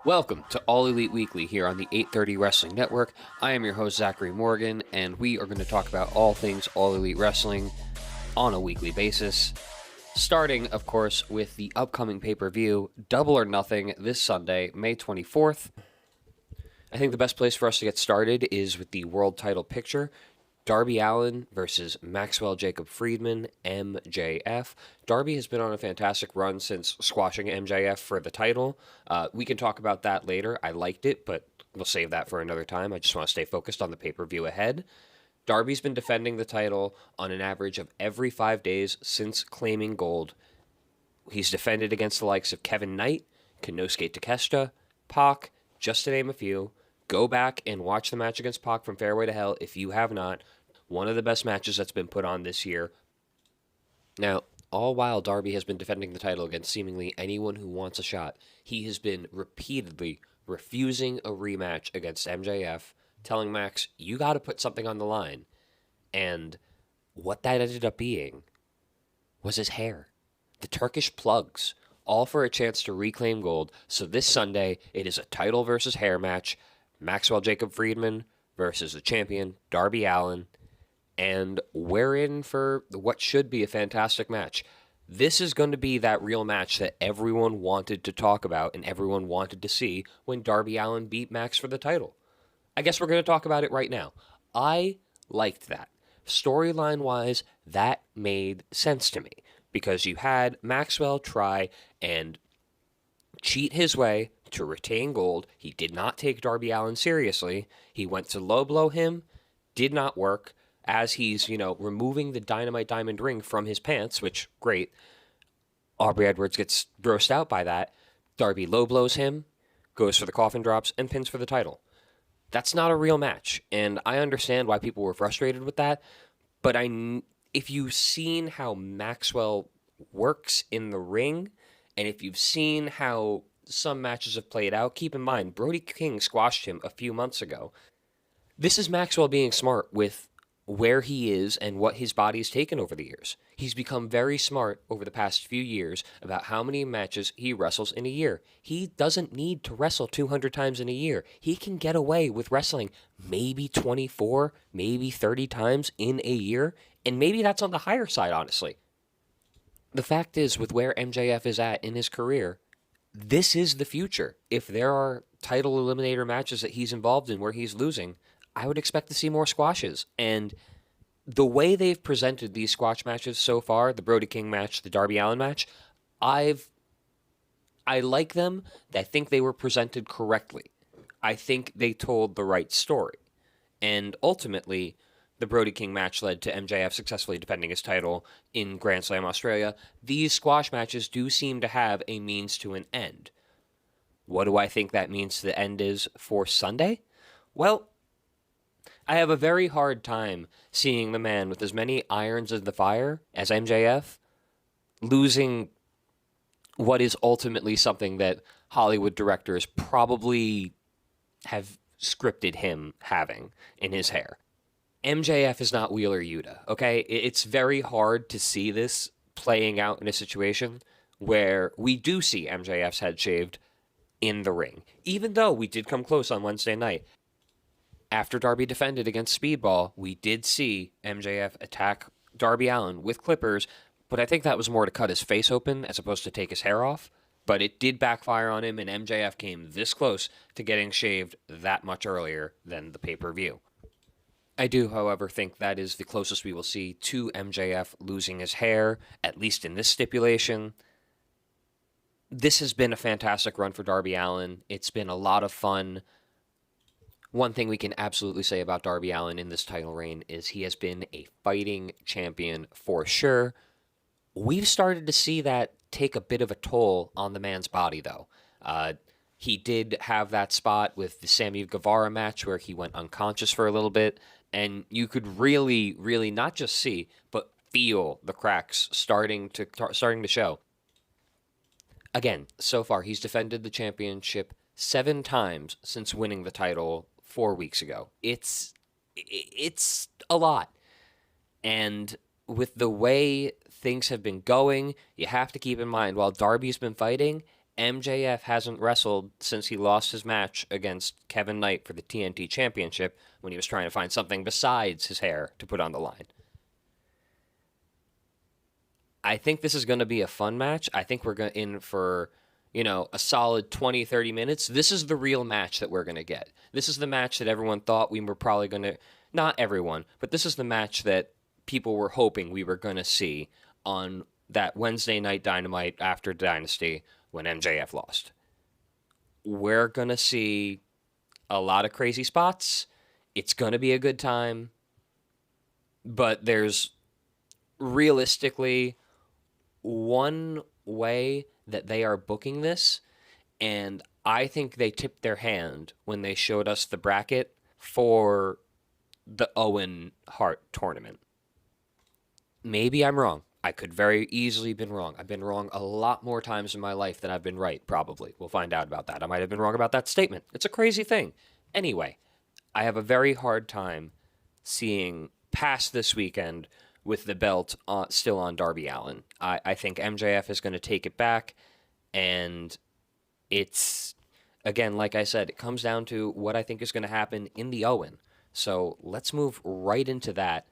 Welcome to All Elite Weekly here on the 830 Wrestling Network. I am your host, Zachary Morgan, and we are going to talk about all things All Elite Wrestling on a weekly basis. Starting, of course, with the upcoming pay-per-view, Double or Nothing, this Sunday, May 24th. I think the best place for us to get started is with the world title picture. Darby Allin versus Maxwell Jacob Friedman, MJF. Darby has been on a fantastic run since squashing MJF for the title. We can talk about that later. I liked it, but we'll save that for another time. I just want to stay focused on the pay-per-view ahead. Darby's been defending the title on an average of every 5 days since claiming gold. He's defended against the likes of Kevin Knight, Konosuke Takeshita, Pac, just to name a few. Go back and watch the match against Pac from Fairway to Hell if you have not. One of the best matches that's been put on this year. Now, all while Darby has been defending the title against seemingly anyone who wants a shot, he has been repeatedly refusing a rematch against MJF, telling Max, you got to put something on the line. And what that ended up being was his hair. The Turkish plugs, all for a chance to reclaim gold. So this Sunday, it is a title versus hair match. Maxwell Jacob Friedman versus the champion, Darby Allin. And we're in for what should be a fantastic match. This is going to be that real match that everyone wanted to talk about and everyone wanted to see when Darby Allin beat Max for the title. I guess we're going to talk about it right now. I liked that. Storyline-wise, that made sense to me because you had Maxwell try and cheat his way to retain gold. He did not take Darby Allin seriously. He went to low blow him, did not work. As he's, removing the Dynamite Diamond ring from his pants, which, great. Aubrey Edwards gets grossed out by that. Darby low blows him, goes for the coffin drops, and pins for the title. That's not a real match, and I understand why people were frustrated with that, but if you've seen how Maxwell works in the ring, and if you've seen how some matches have played out, keep in mind, Brody King squashed him a few months ago. This is Maxwell being smart with where he is and what his body's taken over the years. He's become very smart over the past few years about how many matches he wrestles in a year. He doesn't need to wrestle 200 times in a year. He can get away with wrestling maybe 24, maybe 30 times in a year, and maybe that's on the higher side, honestly. The fact is, with where MJF is at in his career, this is the future. If there are title eliminator matches that he's involved in where he's losing, I would expect to see more squashes. And the way they've presented these squash matches so far, the Brody King match, the Darby Allin match, I like them. I think they were presented correctly. I think they told the right story. And ultimately, the Brody King match led to MJF successfully defending his title in Grand Slam Australia. These squash matches do seem to have a means to an end. What do I think that means to the end is for Sunday? Well, I have a very hard time seeing the man with as many irons in the fire as MJF losing what is ultimately something that Hollywood directors probably have scripted him having in his hair. MJF is not Wheeler Yuta, okay? It's very hard to see this playing out in a situation where we do see MJF's head shaved in the ring, even though we did come close on Wednesday night. After Darby defended against Speedball, we did see MJF attack Darby Allin with clippers, but I think that was more to cut his face open as opposed to take his hair off. But it did backfire on him, and MJF came this close to getting shaved that much earlier than the pay-per-view. I do, however, think that is the closest we will see to MJF losing his hair, at least in this stipulation. This has been a fantastic run for Darby Allin. It's been a lot of fun. One thing we can absolutely say about Darby Allin in this title reign is he has been a fighting champion for sure. We've started to see that take a bit of a toll on the man's body, though. He did have that spot with the Sammy Guevara match where he went unconscious for a little bit, and you could really, really not just see, but feel the cracks starting to show. Again, so far he's defended the championship 7 times since winning the title 4 weeks ago. It's a lot. And with the way things have been going, you have to keep in mind, while Darby's been fighting, MJF hasn't wrestled since he lost his match against Kevin Knight for the TNT Championship when he was trying to find something besides his hair to put on the line. I think this is going to be a fun match. I think we're in for, a solid 20, 30 minutes. This is the real match that we're going to get. This is the match that everyone thought we were probably going to, not everyone, but this is the match that people were hoping we were going to see on that Wednesday night Dynamite after Dynasty when MJF lost. We're going to see a lot of crazy spots. It's going to be a good time. But there's realistically one way that they are booking this, and I think they tipped their hand when they showed us the bracket for the Owen Hart tournament. Maybe I'm wrong. I could very easily have been wrong. I've been wrong a lot more times in my life than I've been right, probably. We'll find out about that. I might have been wrong about that statement. It's a crazy thing. Anyway, I have a very hard time seeing past this weekend with the belt still on Darby Allin. I think MJF is going to take it back, and it's, again, like I said, it comes down to what I think is going to happen in the Owen. So let's move right into that.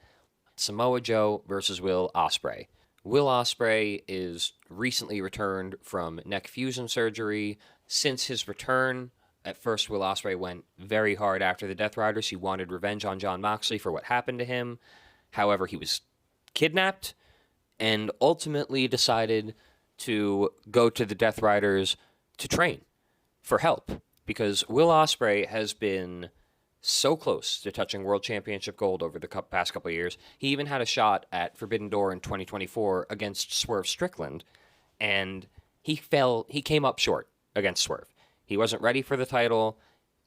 Samoa Joe versus Will Ospreay. Will Ospreay is recently returned from neck fusion surgery. Since his return, at first Will Ospreay went very hard after the Death Riders. He wanted revenge on Jon Moxley for what happened to him. However, he was kidnapped and ultimately decided to go to the Death Riders to train for help, because Will Ospreay has been so close to touching World Championship gold over the past couple of years. He even had a shot at Forbidden Door in 2024 against Swerve Strickland, and he came up short against Swerve. He wasn't ready for the title.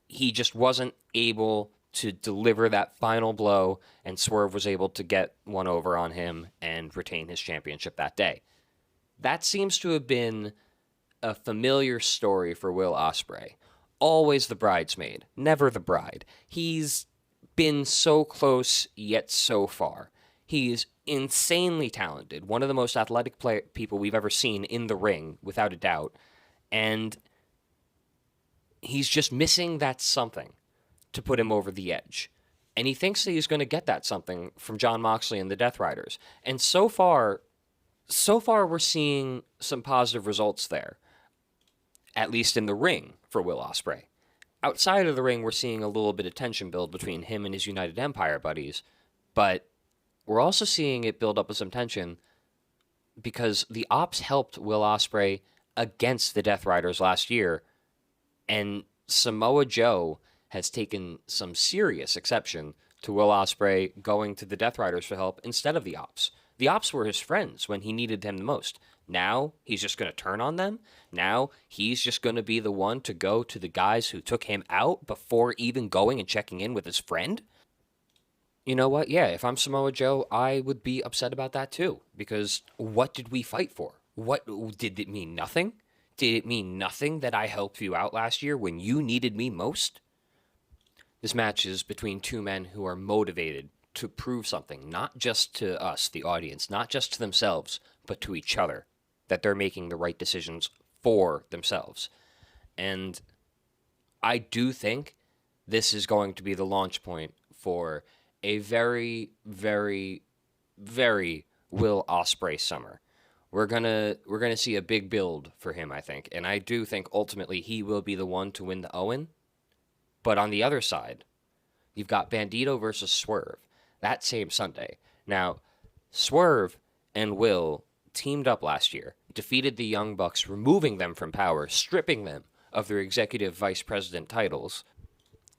He just wasn't able to deliver that final blow, and Swerve was able to get one over on him and retain his championship that day. That seems to have been a familiar story for Will Ospreay. Always the bridesmaid, never the bride. He's been so close, yet so far. He's insanely talented, one of the most athletic people we've ever seen in the ring, without a doubt. And he's just missing that something to put him over the edge. And he thinks that he's going to get that something from Jon Moxley and the Death Riders. And so far we're seeing some positive results there, at least in the ring for Will Ospreay. Outside of the ring, we're seeing a little bit of tension build between him and his United Empire buddies, but we're also seeing it build up with some tension because the Ops helped Will Ospreay against the Death Riders last year, and Samoa Joe has taken some serious exception to Will Ospreay going to the Death Riders for help instead of the Ops. The Ops were his friends when he needed them the most. Now he's just going to turn on them. Now he's just going to be the one to go to the guys who took him out before even going and checking in with his friend. You know what? Yeah, if I'm Samoa Joe, I would be upset about that too. Because what did we fight for? What did it mean? Nothing? Did it mean nothing that I helped you out last year when you needed me most? This match is between two men who are motivated to prove something, not just to us, the audience, not just to themselves, but to each other, that they're making the right decisions for themselves. And I do think this is going to be the launch point for a very, very, very Will Ospreay summer. We're gonna see a big build for him, I think. And I do think ultimately he will be the one to win the Owen. But on the other side, you've got Bandido versus Swerve that same Sunday. Now, Swerve and Will teamed up last year, defeated the Young Bucks, removing them from power, stripping them of their executive vice president titles.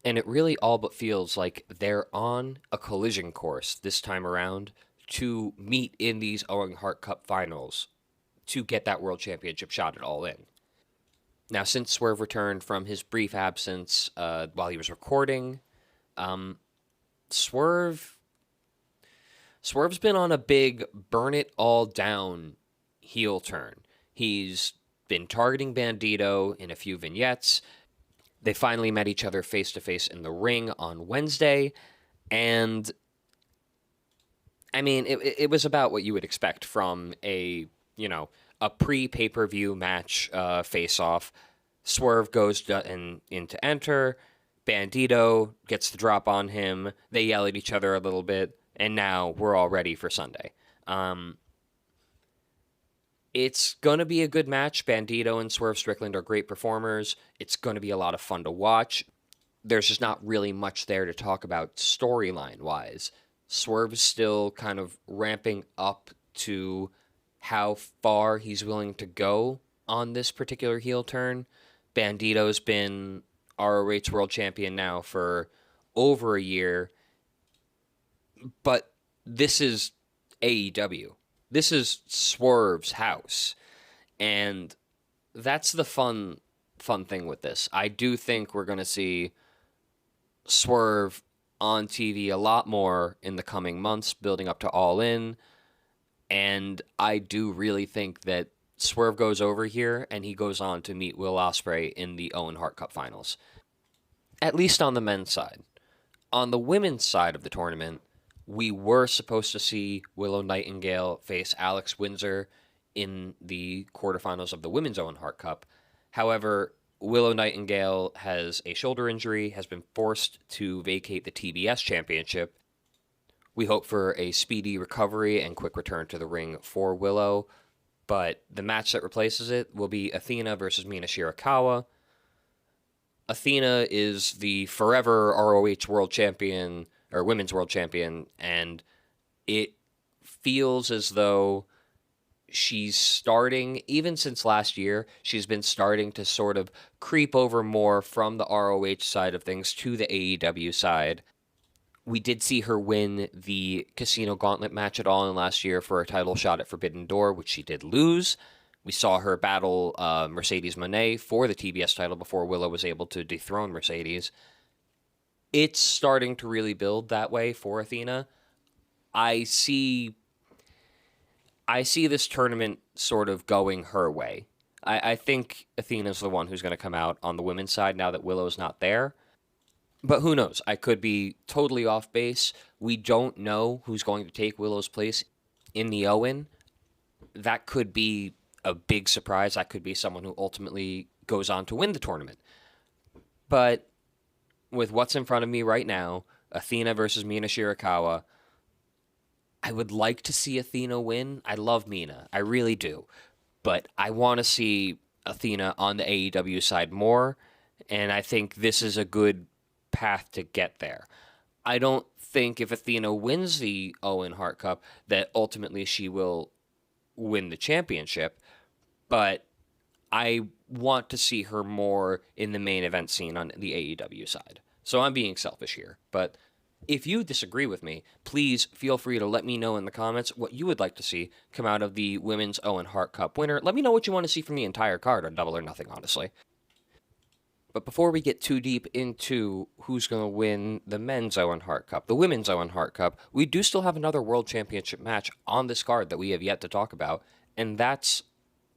And it really all but feels like they're on a collision course this time around to meet in these Owen Hart Cup finals to get that world championship shot at All In. Now, since Swerve returned from his brief absence while he was recording, Swerve's been on a big burn it all down heel turn. He's been targeting Bandido in a few vignettes. They finally met each other face-to-face in the ring on Wednesday, and I mean, it was about what you would expect from a a pre-pay-per-view match face-off. Swerve goes in to enter. Bandido gets the drop on him. They yell at each other a little bit, and now we're all ready for Sunday. It's going to be a good match. Bandido and Swerve Strickland are great performers. It's going to be a lot of fun to watch. There's just not really much there to talk about storyline-wise. Swerve is still kind of ramping up to how far he's willing to go on this particular heel turn. Bandido's been ROH World Champion now for over a year, but this is AEW. This is Swerve's house, and that's the fun thing with this. I do think we're going to see Swerve on TV a lot more in the coming months, building up to All In, and I do really think that Swerve goes over here, and he goes on to meet Will Ospreay in the Owen Hart Cup Finals, at least on the men's side. On the women's side of the tournament, we were supposed to see Willow Nightingale face Alex Windsor in the quarterfinals of the Women's Owen Hart Cup. However, Willow Nightingale has a shoulder injury, has been forced to vacate the TBS championship. We hope for a speedy recovery and quick return to the ring for Willow, but the match that replaces it will be Athena versus Mina Shirakawa. Athena is the forever ROH World Champion, or Women's World Champion, and it feels as though she's starting, even since last year, she's been starting to sort of creep over more from the ROH side of things to the AEW side. We did see her win the Casino Gauntlet match at All In last year for a title shot at Forbidden Door, which she did lose. We saw her battle Mercedes Moné for the TBS title before Willow was able to dethrone Mercedes. It's starting to really build that way for Athena. I see this tournament sort of going her way. I think Athena's the one who's going to come out on the women's side now that Willow's not there. But who knows? I could be totally off base. We don't know who's going to take Willow's place in the Owen. That could be a big surprise. That could be someone who ultimately goes on to win the tournament. But with what's in front of me right now, Athena versus Mina Shirakawa, I would like to see Athena win. I love Mina. I really do. But I want to see Athena on the AEW side more, and I think this is a good path to get there. I don't think if Athena wins the Owen Hart Cup that ultimately she will win the championship, but I want to see her more in the main event scene on the AEW side. So I'm being selfish here, but if you disagree with me, please feel free to let me know in the comments what you would like to see come out of the Women's Owen Hart Cup winner. Let me know what you want to see from the entire card on Double or Nothing, honestly. But before we get too deep into who's going to win the Men's Owen Hart Cup, the Women's Owen Hart Cup, we do still have another World Championship match on this card that we have yet to talk about, and that's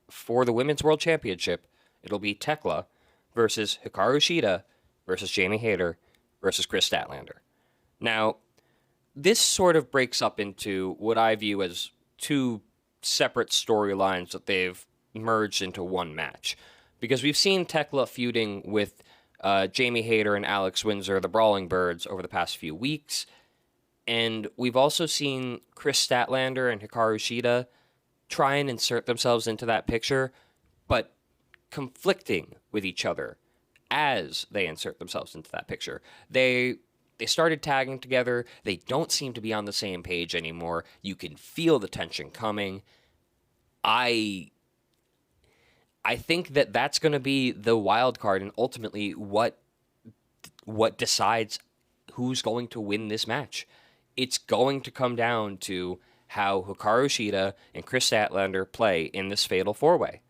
for the Women's World Championship. It'll be Tekla versus Hikaru Shida versus Jamie Hayter versus Chris Statlander. Now, this sort of breaks up into what I view as two separate storylines that they've merged into one match. Because we've seen Tekla feuding with Jamie Hayter and Alex Windsor, the Brawling Birds, over the past few weeks. And we've also seen Chris Statlander and Hikaru Shida try and insert themselves into that picture, but conflicting with each other as they insert themselves into that picture. They started tagging together. They don't seem to be on the same page anymore. You can feel the tension coming. I think that that's going to be the wild card and ultimately what decides who's going to win this match. It's going to come down to how Hikaru Shida and Chris Statlander play in this fatal four-way.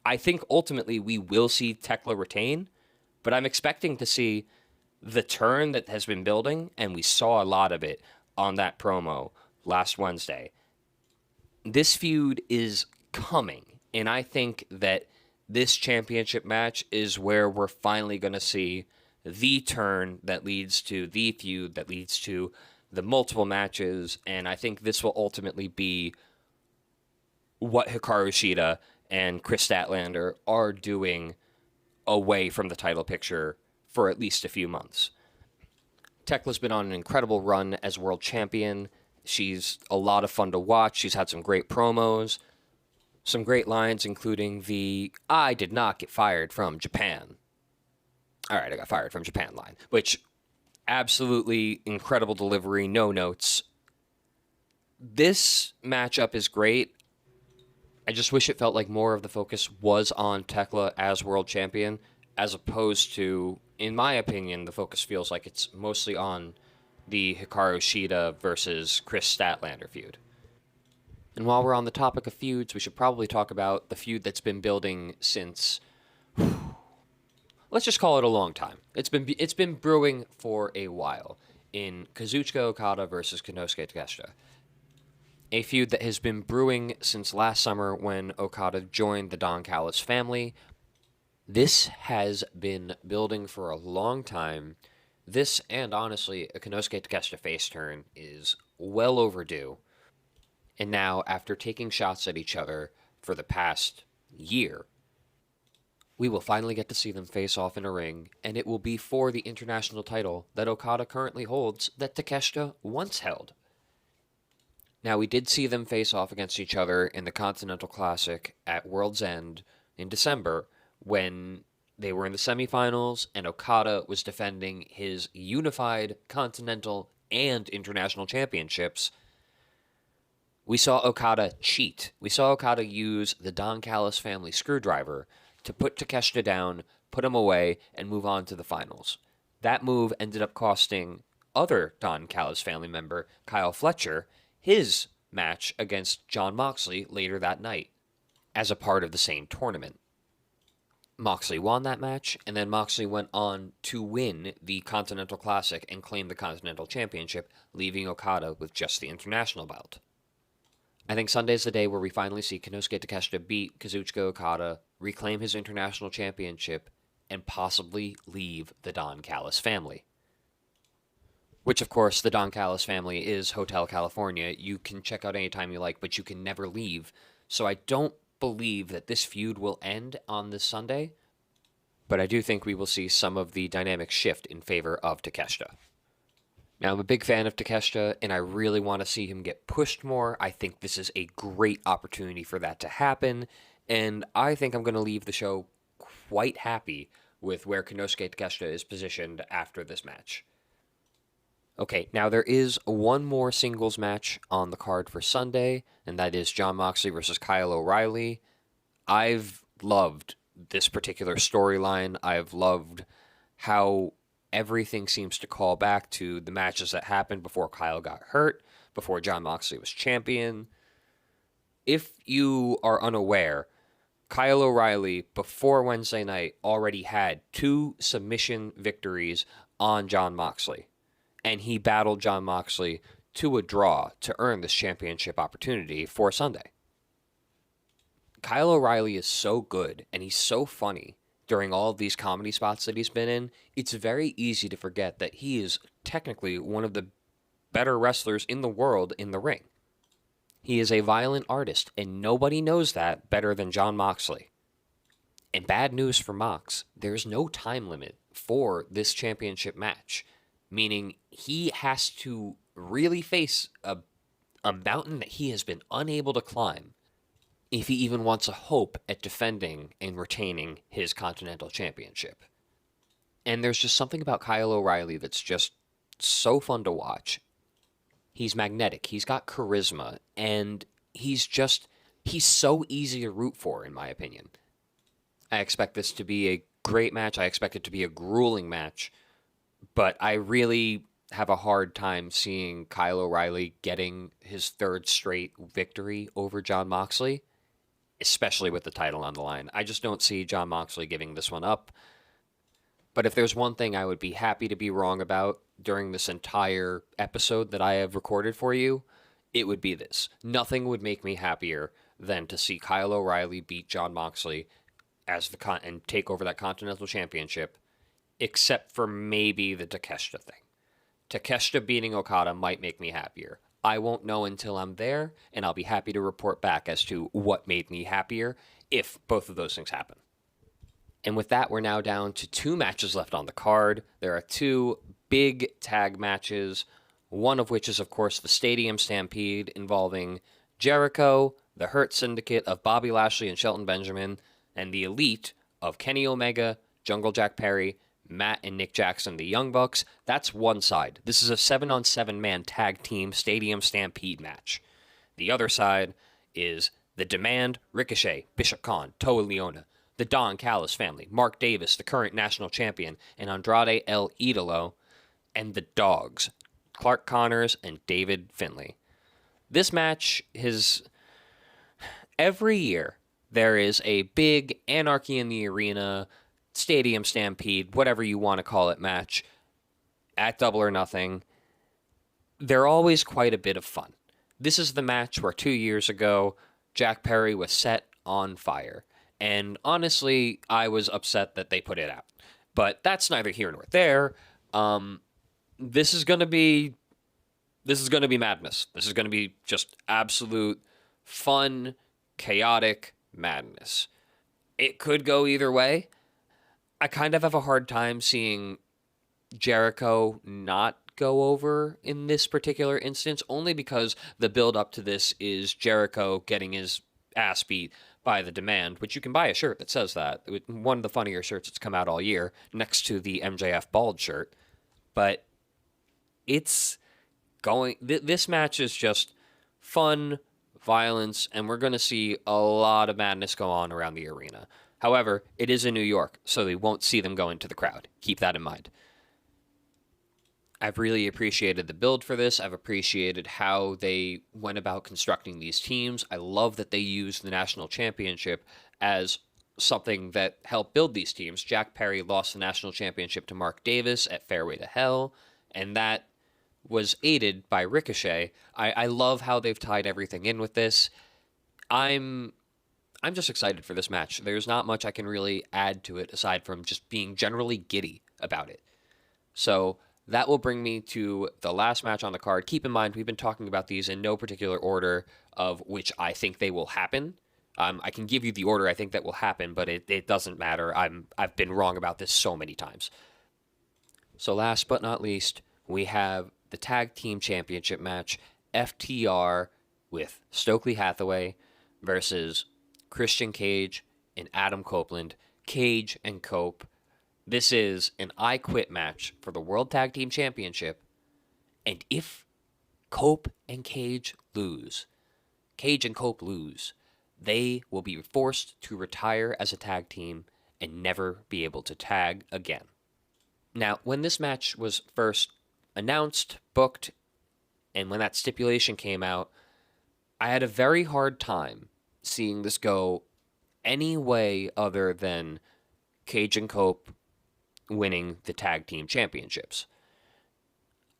I think ultimately we will see Tekla retain, but I'm expecting to see the turn that has been building, and we saw a lot of it on that promo last Wednesday. This feud is coming, and I think that this championship match is where we're finally going to see the turn that leads to the feud, that leads to the multiple matches, and I think this will ultimately be what Hikaru Shida and Chris Statlander are doing away from the title picture for at least a few months. Tekla's been on an incredible run as world champion. She's a lot of fun to watch. She's had some great promos, some great lines, including the "I did not get fired from Japan." All right, I got fired from Japan line, which absolutely incredible delivery, no notes. This matchup is great. I just wish it felt like more of the focus was on Tekla as world champion, as opposed to, in my opinion, the focus feels like it's mostly on the Hikaru Shida versus Chris Statlander feud. And while we're on the topic of feuds, we should probably talk about the feud that's been building since, let's just call it a long time. It's been brewing for a while in Kazuchika Okada versus Konosuke Takeshita. A feud that has been brewing since last summer when Okada joined the Don Callis family. This has been building for a long time. This, and honestly, a Konosuke Takeshita face turn is well overdue. And now, after taking shots at each other for the past year, we will finally get to see them face off in a ring, and it will be for the international title that Okada currently holds that Takeshita once held. Now, we did see them face off against each other in the Continental Classic at World's End in December when they were in the semifinals and Okada was defending his unified Continental and International Championships. We saw Okada cheat. We saw Okada use the Don Callis family screwdriver to put Takeshita down, put him away, and move on to the finals. That move ended up costing other Don Callis family member, Kyle Fletcher, his match against Jon Moxley later that night as a part of the same tournament. Moxley won that match, and then Moxley went on to win the Continental Classic and claim the Continental Championship, leaving Okada with just the international belt. I think Sunday's the day where we finally see Konosuke Takeshita beat Kazuchika Okada, reclaim his international championship, and possibly leave the Don Callis family. Which, of course, the Don Callis family is Hotel California. You can check out anytime you like, but you can never leave. So I don't believe that this feud will end on this Sunday, but I do think we will see some of the dynamic shift in favor of Takeshita. Now, I'm a big fan of Takeshita, and I really want to see him get pushed more. I think this is a great opportunity for that to happen, and I think I'm going to leave the show quite happy with where Konosuke Takeshita is positioned after this match. Okay, now there is one more singles match on the card for Sunday, and that is Jon Moxley versus Kyle O'Reilly. I've loved this particular storyline. I've loved how everything seems to call back to the matches that happened before Kyle got hurt, before Jon Moxley was champion. If you are unaware, Kyle O'Reilly, before Wednesday night, already had 2 submission victories on Jon Moxley. And he battled Jon Moxley to a draw to earn this championship opportunity for Sunday. Kyle O'Reilly is so good, and he's so funny during all of these comedy spots that he's been in. It's very easy to forget that he is technically one of the better wrestlers in the world in the ring. He is a violent artist, and nobody knows that better than Jon Moxley. And bad news for Mox, there's no time limit for this championship match. Meaning he has to really face a mountain that he has been unable to climb if he even wants a hope at defending and retaining his Continental Championship. And there's just something about Kyle O'Reilly that's just so fun to watch. He's magnetic, he's got charisma, and he's so easy to root for, in my opinion. I expect this to be a great match. I expect it to be a grueling match. But I really have a hard time seeing Kyle O'Reilly getting his 3rd straight victory over Jon Moxley, especially with the title on the line. I just don't see Jon Moxley giving this one up. But if there's one thing I would be happy to be wrong about during this entire episode that I have recorded for you, it would be this. Nothing would make me happier than to see Kyle O'Reilly beat Jon Moxley and take over that Continental Championship, except for maybe the Takeshita thing. Takeshita beating Okada might make me happier. I won't know until I'm there, and I'll be happy to report back as to what made me happier if both of those things happen. And with that, we're now down to 2 matches left on the card. There are 2 big tag matches, one of which is, of course, the Stadium Stampede involving Jericho, the Hurt Syndicate of Bobby Lashley and Shelton Benjamin, and the Elite of Kenny Omega, Jungle Jack Perry, Matt and Nick Jackson, the Young Bucks. That's one side. This is a 7-on-7-man tag team Stadium Stampede match. The other side is The Demand, Ricochet, Bishop Khan, Toa Leona, the Don Callis family, Mark Davis, the current national champion, and Andrade El Idolo, and the Dogs, Clark Connors and David Finlay. This match is... Every year, there is a big Anarchy in the Arena, Stadium Stampede, whatever you want to call it, match at Double or Nothing. They're always quite a bit of fun. This is the match where 2 years ago, Jack Perry was set on fire. And honestly, I was upset that they put it out. But that's neither here nor there. This is going to be madness. This is going to be just absolute fun, chaotic madness. It could go either way. I kind of have a hard time seeing Jericho not go over in this particular instance, only because the build up to this is Jericho getting his ass beat by the Demand, which you can buy a shirt that says that. One of the funnier shirts that's come out all year, next to the MJF bald shirt. But it's going... This match is just fun, violence, and we're going to see a lot of madness go on around the arena. However, it is in New York, so we won't see them go into the crowd. Keep that in mind. I've really appreciated the build for this. I've appreciated how they went about constructing these teams. I love that they used the national championship as something that helped build these teams. Jack Perry lost the national championship to Mark Davis at Fairway to Hell, and that was aided by Ricochet. I love how they've tied everything in with this. I'm just excited for this match. There's not much I can really add to it aside from just being generally giddy about it. So that will bring me to the last match on the card. Keep in mind, we've been talking about these in no particular order of which I think they will happen. I can give you the order I think that will happen, but it doesn't matter. I've been wrong about this so many times. So last but not least, we have the Tag Team Championship match, FTR with Stokely Hathaway versus Christian Cage and Adam Copeland. Cage and Cope. This is an I Quit match for the World Tag Team Championship. And if Cope and Cage lose, Cage and Cope lose, they will be forced to retire as a tag team and never be able to tag again. Now, when this match was first announced, booked, and when that stipulation came out, I had a very hard time seeing this go any way other than Cage and Cope winning the tag team championships.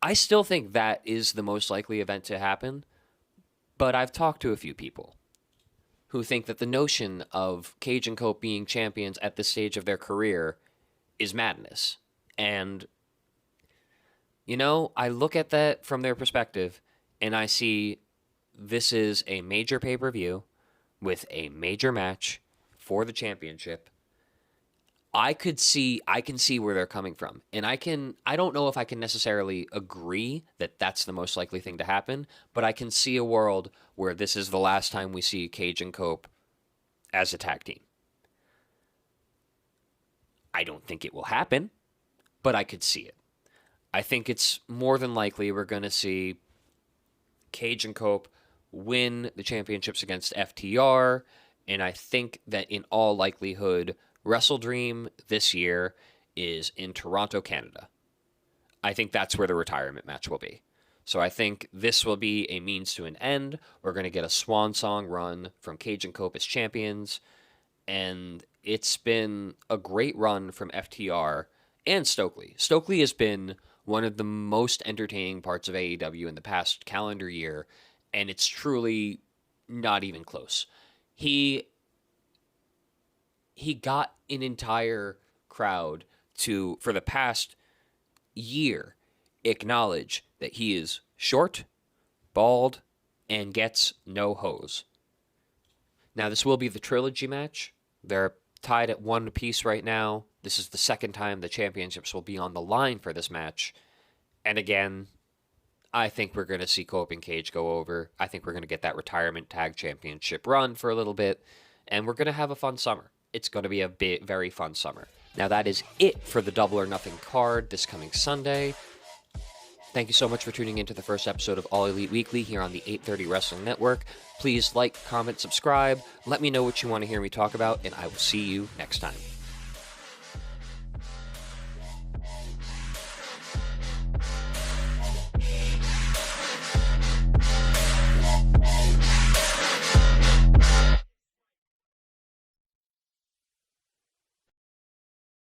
I still think that is the most likely event to happen, but I've talked to a few people who think that the notion of Cage and Cope being champions at this stage of their career is madness. And, you know, I look at that from their perspective, and I see this is a major pay-per-view with a major match for the championship. I can see where they're coming from. And I don't know if I can necessarily agree that that's the most likely thing to happen, but I can see a world where this is the last time we see Cage and Cope as a tag team. I don't think it will happen, but I could see it. I think it's more than likely we're going to see Cage and Cope win the championships against FTR, and I think that in all likelihood, Wrestle Dream this year is in Toronto, Canada. I think that's where the retirement match will be. So I think this will be a means to an end. We're going to get a swan song run from Cage and Cope as champions, and it's been a great run from FTR and Stokely. Stokely has been one of the most entertaining parts of AEW in the past calendar year, and it's truly not even close. He got an entire crowd to, for the past year, acknowledge that he is short, bald and gets no hose. Now, this will be the trilogy match. They're tied at 1 apiece right now. This is the second time the championships will be on the line for this match. And again, I think we're going to see Cope and Cage go over. I think we're going to get that retirement tag championship run for a little bit. And we're going to have a fun summer. It's going to be a very fun summer. Now, that is it for the Double or Nothing card this coming Sunday. Thank you so much for tuning into the first episode of All Elite Weekly here on the 830 Wrestling Network. Please like, comment, subscribe. Let me know what you want to hear me talk about, and I will see you next time.